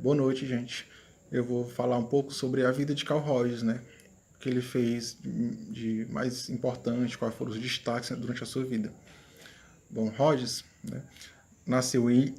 Boa noite, gente. Eu vou falar um pouco sobre a vida de Carl Rogers, né? O que ele fez de mais importante, quais foram os destaques, né, durante a sua vida. Bom, Rogers, né, nasceu em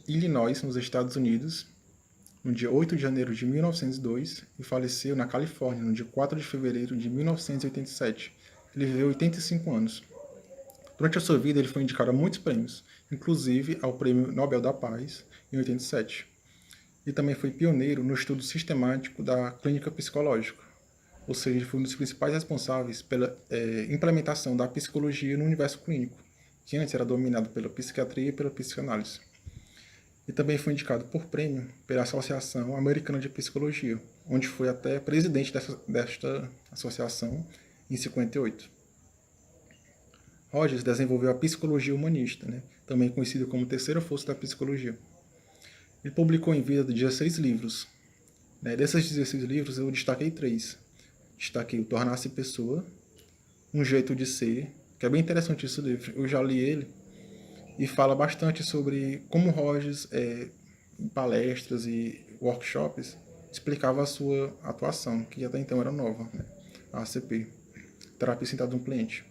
Illinois, nos Estados Unidos, no dia 8 de janeiro de 1902 e faleceu na Califórnia, no dia 4 de fevereiro de 1987. Ele viveu 85 anos. Durante a sua vida, ele foi indicado a muitos prêmios, inclusive ao Prêmio Nobel da Paz, em 87. E também foi pioneiro no estudo sistemático da clínica psicológica, ou seja, ele foi um dos principais responsáveis pela implementação da psicologia no universo clínico, que antes era dominado pela psiquiatria e pela psicanálise. E também foi indicado por prêmio pela Associação Americana de Psicologia, onde foi até presidente desta associação em 58. Rogers desenvolveu a psicologia humanista, né? Também conhecida como terceira força da psicologia. Ele publicou em vida 16 livros. Desses 16 livros eu destaquei 3. Destaquei o Tornar-se Pessoa, Um Jeito de Ser, que é bem interessante esse livro. Eu já li ele e fala bastante sobre como Rogers, em palestras e workshops, explicava a sua atuação, que até então era nova, né? A ACP, Terapia Centrada no Cliente.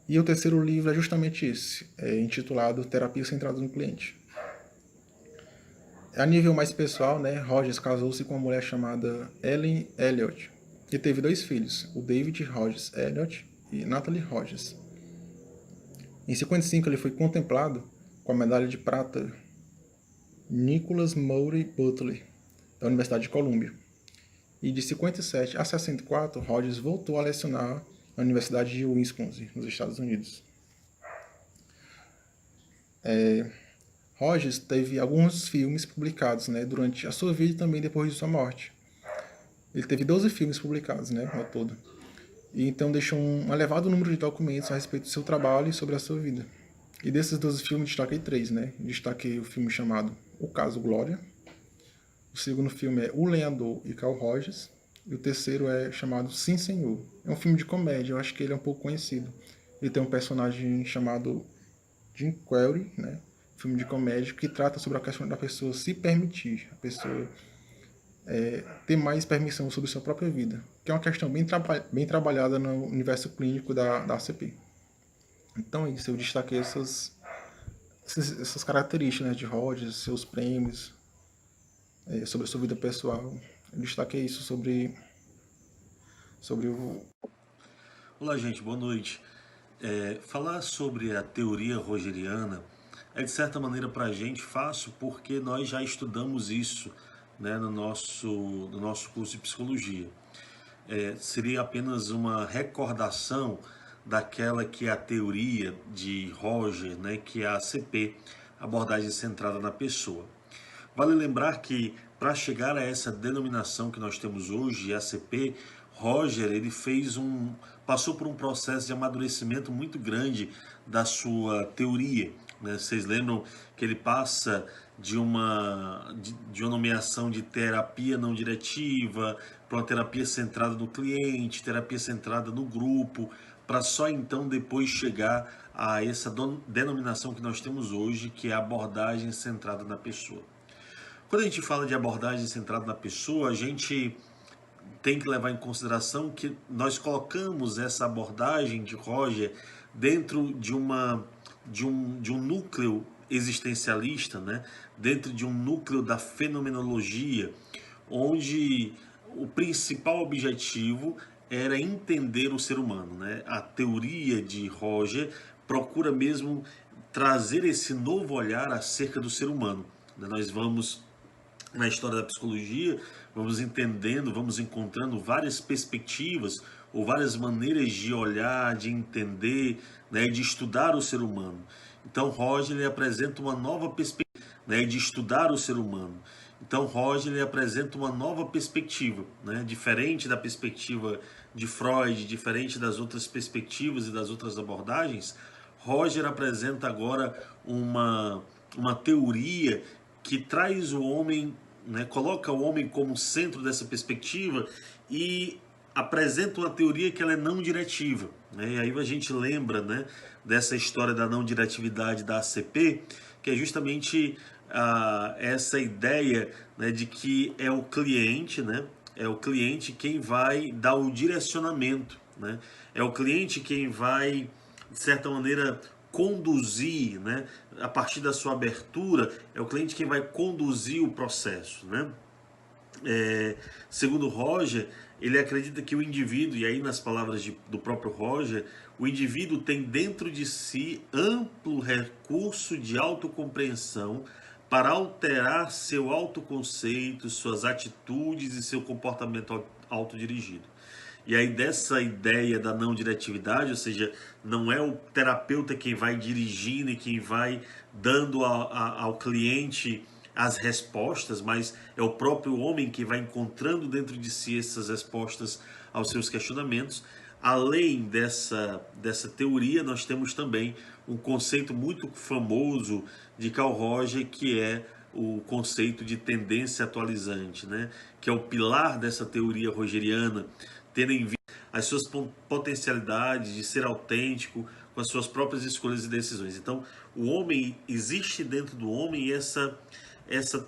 E o terceiro livro é justamente esse, intitulado Terapia Centrada no Cliente. A nível mais pessoal, né, Rogers casou-se com uma mulher chamada Ellen Elliot, que teve 2 filhos, o David Rogers Elliot e Natalie Rogers. Em 55 ele foi contemplado com a medalha de prata Nicholas Murray Butler, da Universidade de Columbia. E de 57 a 64, Rogers voltou a lecionar na Universidade de Wisconsin, nos Estados Unidos. Rogers teve alguns filmes publicados, né, durante a sua vida e também depois de sua morte. Ele teve 12 filmes publicados, né, ao todo. E então deixou um elevado número de documentos a respeito do seu trabalho e sobre a sua vida. E desses 12 filmes destaquei 3, né? Destaquei o filme chamado O Caso Glória. O segundo filme é O Lenhador e Carl Rogers. E o terceiro é chamado Sim, Senhor. É um filme de comédia, eu acho que ele é um pouco conhecido. Ele tem um personagem chamado Jim Carrey, né? Filme de comédia que trata sobre a questão da pessoa se permitir, a pessoa ter mais permissão sobre sua própria vida, que é uma questão bem trabalhada no universo clínico da ACP. Então é isso, eu destaquei essas características, né, de Rogers, seus prêmios, sobre a sua vida pessoal. Eu destaquei isso sobre o... Olá, gente, boa noite. Falar sobre a teoria rogeriana é, de certa maneira, para a gente fácil porque nós já estudamos isso, né, no nosso curso de psicologia. Seria apenas uma recordação daquela que é a teoria de Roger, né, que é a ACP, abordagem centrada na pessoa. Vale lembrar que para chegar a essa denominação que nós temos hoje, ACP, Roger ele passou por um processo de amadurecimento muito grande da sua teoria, né? Vocês lembram que ele passa de uma nomeação de terapia não diretiva para uma terapia centrada no cliente, terapia centrada no grupo, para só então depois chegar a essa denominação que nós temos hoje, que é a abordagem centrada na pessoa. Quando a gente fala de abordagem centrada na pessoa, a gente tem que levar em consideração que nós colocamos essa abordagem de Roger dentro de um núcleo existencialista, né? Dentro de um núcleo da fenomenologia, onde o principal objetivo era entender o ser humano, né? A teoria de Roger procura mesmo trazer esse novo olhar acerca do ser humano. Nós vamos na história da psicologia, vamos entendendo, vamos encontrando várias perspectivas ou várias maneiras de olhar, de entender, né, de estudar o ser humano. Então Roger ele apresenta uma nova perspectiva, né, de estudar o ser humano. Então Roger ele apresenta uma nova perspectiva, né, diferente da perspectiva de Freud, diferente das outras perspectivas e das outras abordagens. Roger apresenta agora uma teoria que traz o homem, né, coloca o homem como centro dessa perspectiva e apresenta uma teoria que ela é não diretiva, né? E aí a gente lembra, né, dessa história da não diretividade da ACP, que é justamente essa ideia, né, de que é o cliente, né? É o cliente quem vai dar o direcionamento, né? É o cliente quem vai, de certa maneira, conduzir, né? A partir da sua abertura, é o cliente quem vai conduzir o processo, né? Segundo Roger, ele acredita que o indivíduo, e aí nas palavras do próprio Roger, o indivíduo tem dentro de si amplo recurso de autocompreensão para alterar seu autoconceito, suas atitudes e seu comportamento autodirigido. E aí dessa ideia da não diretividade, ou seja, não é o terapeuta quem vai dirigindo e quem vai dando ao cliente as respostas, mas é o próprio homem que vai encontrando dentro de si essas respostas aos seus questionamentos. Além dessa teoria, nós temos também um conceito muito famoso de Carl Roger, que é o conceito de tendência atualizante, né? Que é o pilar dessa teoria rogeriana, tendo em vista as suas potencialidades de ser autêntico com as suas próprias escolhas e decisões. Então, o homem, existe dentro do homem essa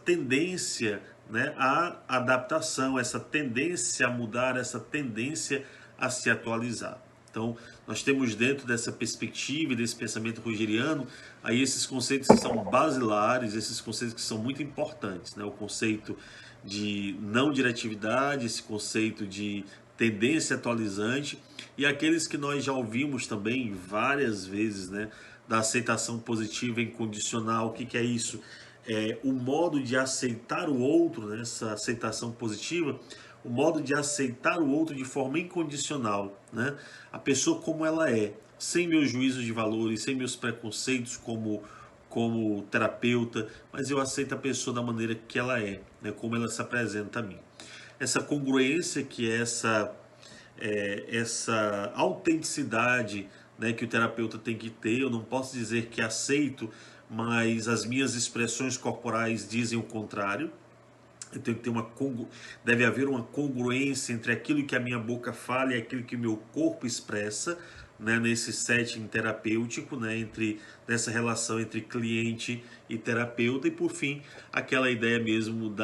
tendência, né, à adaptação, essa tendência a mudar, essa tendência a se atualizar. Então, nós temos dentro dessa perspectiva e desse pensamento rogeriano, aí esses conceitos que são basilares, esses conceitos que são muito importantes, né? O conceito de não diretividade, esse conceito de tendência atualizante, e aqueles que nós já ouvimos também várias vezes, né? Da aceitação positiva e incondicional. O que é isso? É o modo de aceitar o outro, né? Essa aceitação positiva, o modo de aceitar o outro de forma incondicional, né? A pessoa como ela é, sem meus juízos de valores, sem meus preconceitos como terapeuta, mas eu aceito a pessoa da maneira que ela é, né? Como ela se apresenta a mim. Essa congruência, que é essa autenticidade, né, que o terapeuta tem que ter. Eu não posso dizer que aceito, mas as minhas expressões corporais dizem o contrário. Eu tenho que ter deve haver uma congruência entre aquilo que a minha boca fala e aquilo que o meu corpo expressa, né, nesse setting terapêutico, né, nessa relação entre cliente e terapeuta. E por fim, aquela ideia mesmo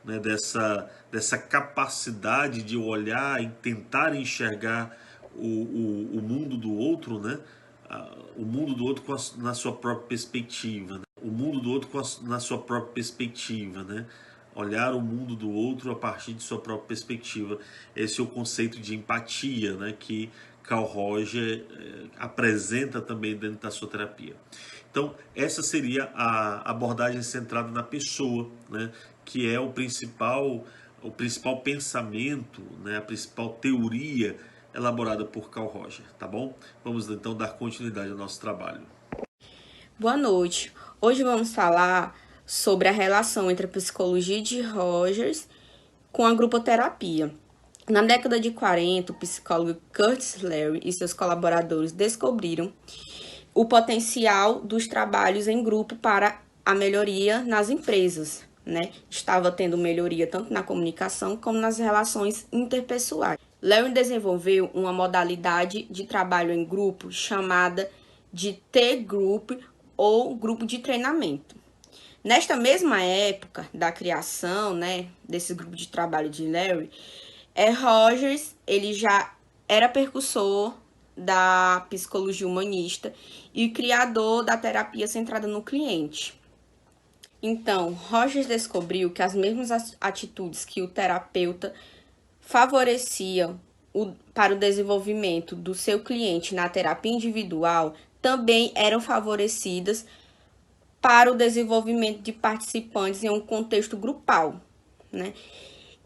né, dessa capacidade de olhar e tentar enxergar o mundo do outro, né? O mundo do outro na sua própria perspectiva, né? O mundo do outro na sua própria perspectiva, né? Olhar o mundo do outro a partir de sua própria perspectiva. Esse é o conceito de empatia, né? Que Carl Roger apresenta também dentro da sua terapia. Então, essa seria a abordagem centrada na pessoa, né? Que é o principal pensamento, né? A principal teoria elaborada por Carl Roger, tá bom? Vamos então dar continuidade ao nosso trabalho. Boa noite. Hoje vamos falar sobre a relação entre a psicologia de Rogers com a grupoterapia. Na década de 40, o psicólogo Curtis Larry e seus colaboradores descobriram o potencial dos trabalhos em grupo para a melhoria nas empresas, né? Estava tendo melhoria tanto na comunicação como nas relações interpessoais. Larry desenvolveu uma modalidade de trabalho em grupo chamada de T-Group ou grupo de treinamento. Nesta mesma época da criação, né, desse grupo de trabalho de Larry, Rogers, ele já era precursor da psicologia humanista e criador da terapia centrada no cliente. Então, Rogers descobriu que as mesmas atitudes que o terapeuta favorecia para o desenvolvimento do seu cliente na terapia individual também eram favorecidas para o desenvolvimento de participantes em um contexto grupal, né?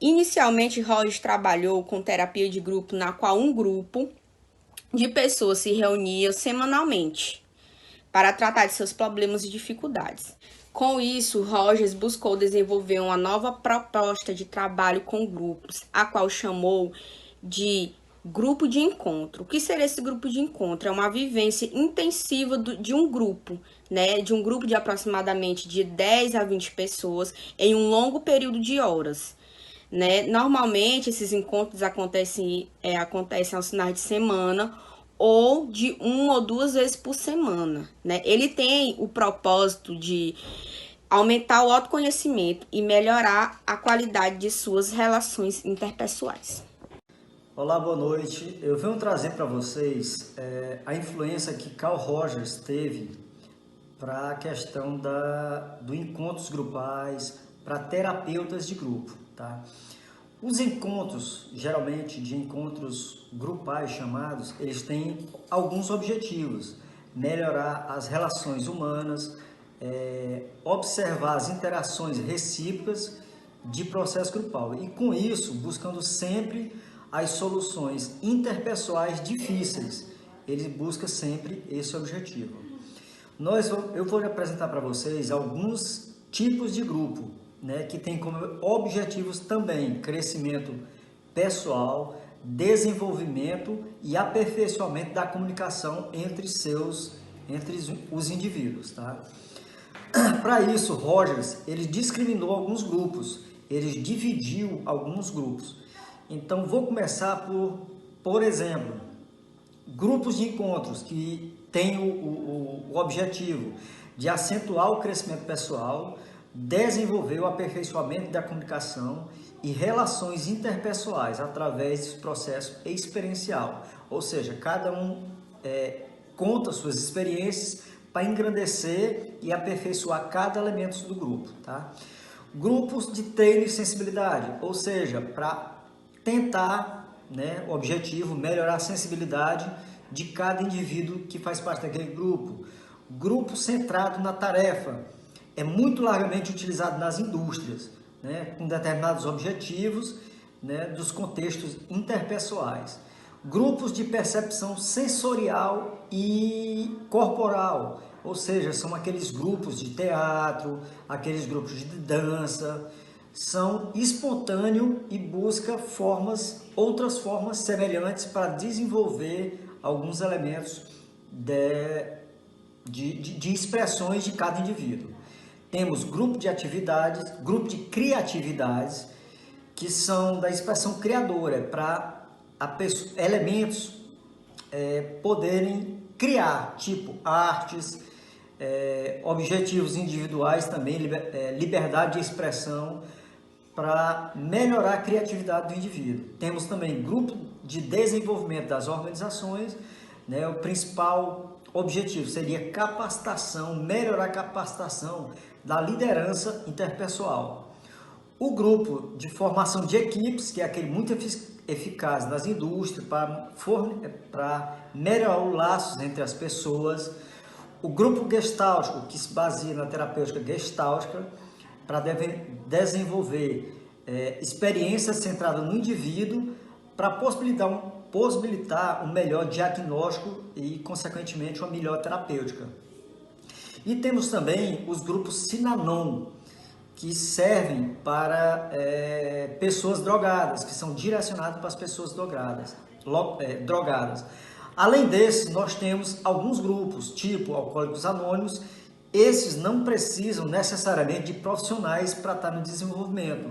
Inicialmente, Rogers trabalhou com terapia de grupo, na qual um grupo de pessoas se reunia semanalmente para tratar de seus problemas e dificuldades. Com isso, Rogers buscou desenvolver uma nova proposta de trabalho com grupos, a qual chamou de grupo de encontro. O que seria esse grupo de encontro? É uma vivência intensiva de um grupo, né? De um grupo de aproximadamente de 10 a 20 pessoas em um longo período de horas, né? Normalmente, esses encontros acontecem aos finais de semana ou de 1 ou 2 vezes por semana, né? Ele tem o propósito de aumentar o autoconhecimento e melhorar a qualidade de suas relações interpessoais. Olá, boa noite. Eu venho trazer para vocês a influência que Carl Rogers teve para a questão do encontros grupais, para terapeutas de grupo, tá? Os encontros, geralmente de encontros grupais chamados, eles têm alguns objetivos: melhorar as relações humanas, observar as interações recíprocas de processo grupal e, com isso, buscando sempre as soluções interpessoais difíceis. Ele busca sempre esse objetivo. Eu vou apresentar para vocês alguns tipos de grupo, né, que tem como objetivos também crescimento pessoal, desenvolvimento e aperfeiçoamento da comunicação entre os indivíduos, tá? Para isso, Rogers, ele discriminou alguns grupos, ele dividiu alguns grupos. Então, vou começar por exemplo, grupos de encontros que têm o objetivo de acentuar o crescimento pessoal, desenvolver o aperfeiçoamento da comunicação e relações interpessoais através desse processo experiencial. Ou seja, cada um conta suas experiências para engrandecer e aperfeiçoar cada elemento do grupo, tá? Grupos de treino e sensibilidade, ou seja, para tentar, né, o objetivo, melhorar a sensibilidade de cada indivíduo que faz parte daquele grupo. Grupo centrado na tarefa, é muito largamente utilizado nas indústrias, né, com determinados objetivos, né, dos contextos interpessoais. Grupos de percepção sensorial e corporal, ou seja, são aqueles grupos de teatro, aqueles grupos de dança, são espontâneo e busca outras formas semelhantes para desenvolver alguns elementos de expressões de cada indivíduo. Temos grupo de atividades, grupo de criatividades, que são da expressão criadora, para elementos poderem criar, tipo artes, objetivos individuais também, liberdade de expressão, para melhorar a criatividade do indivíduo. Temos também grupo de desenvolvimento das organizações, né? O principal objetivo seria capacitação, melhorar a capacitação da liderança interpessoal. O grupo de formação de equipes, que é aquele muito eficaz nas indústrias para melhorar os laços entre as pessoas. O grupo gestáltico, que se baseia na terapêutica gestáltica, para desenvolver experiências centradas no indivíduo, para possibilitar um melhor diagnóstico e, consequentemente, uma melhor terapêutica. E temos também os grupos Synanon, que servem para pessoas drogadas, que são direcionados para as pessoas drogadas. Além desses, nós temos alguns grupos, tipo Alcoólicos Anônimos. Esses não precisam necessariamente de profissionais para estar no desenvolvimento.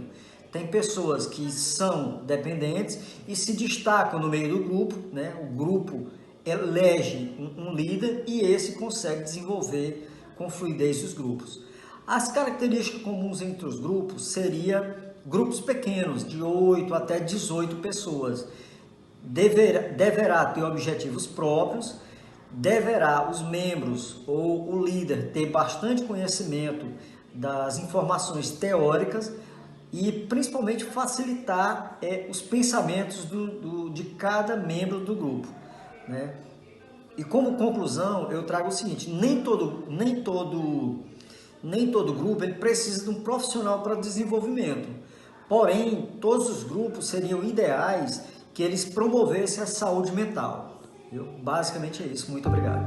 Tem pessoas que são dependentes e se destacam no meio do grupo, né? O grupo elege um líder e esse consegue desenvolver com fluidez os grupos. As características comuns entre os grupos seria grupos pequenos, de 8 até 18 pessoas. Deverá ter objetivos próprios, deverá os membros ou o líder ter bastante conhecimento das informações teóricas e principalmente facilitar os pensamentos de cada membro do grupo, né? E como conclusão eu trago o seguinte: nem todo grupo ele precisa de um profissional para desenvolvimento, porém todos os grupos seriam ideais que eles promovessem a saúde mental. Basicamente é isso. Muito obrigado.